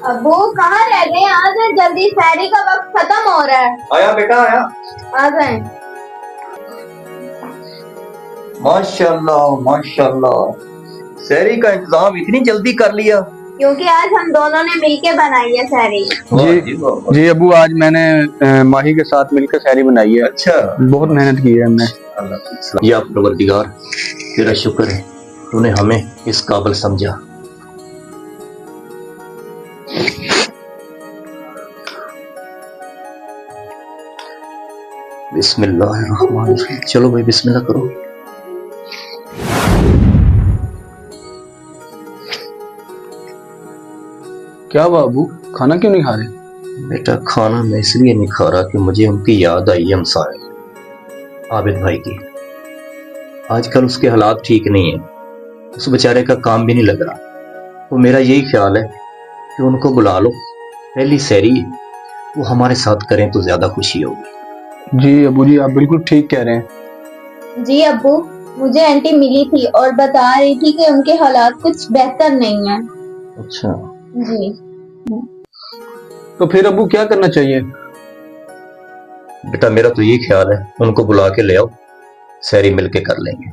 अबू कहाँ रह गए? आ जाए जल्दी, सैरी का वक्त खत्म हो रहा है। आया बेटा आया। आ जाए। माशाल्लाह माशाल्लाह, सहरी का इंतजाम इतनी जल्दी कर लिया। क्योंकि आज हम दोनों ने मिलके बनाई है सैरी। जी अबू, आज मैंने माही के साथ मिलकर सैरी बनाई है। अच्छा, बहुत मेहनत की है हमने। या परवरदिगार, तेरा शुक्र है तूने हमें इस काबिल समझा। बिस्मिल्लाहिर्रहमानिर्रहीम। चलो भाई बिस्मिल्लाह करो। क्या हुआ अबू, खाना क्यों नहीं खा रहे? बेटा खाना मैं इसलिए नहीं खा रहा कि मुझे उनकी याद आई है हमसाए आबिद भाई की। आजकल उसके हालात ठीक नहीं है, उस बेचारे का काम भी नहीं लग रहा। तो मेरा यही ख्याल है कि उनको बुला लो, पहली सहरी है वो हमारे साथ करें तो ज्यादा खुशी होगी। जी अबू जी, आप बिल्कुल ठीक कह रहे हैं। जी अबू, मुझे आंटी मिली थी और बता रही थी कि उनके हालात कुछ बेहतर नहीं है। अच्छा जी। तो फिर अबू क्या करना चाहिए? बेटा मेरा तो ये ख्याल है उनको बुला के ले आओ, सहरी मिलके कर लेंगे।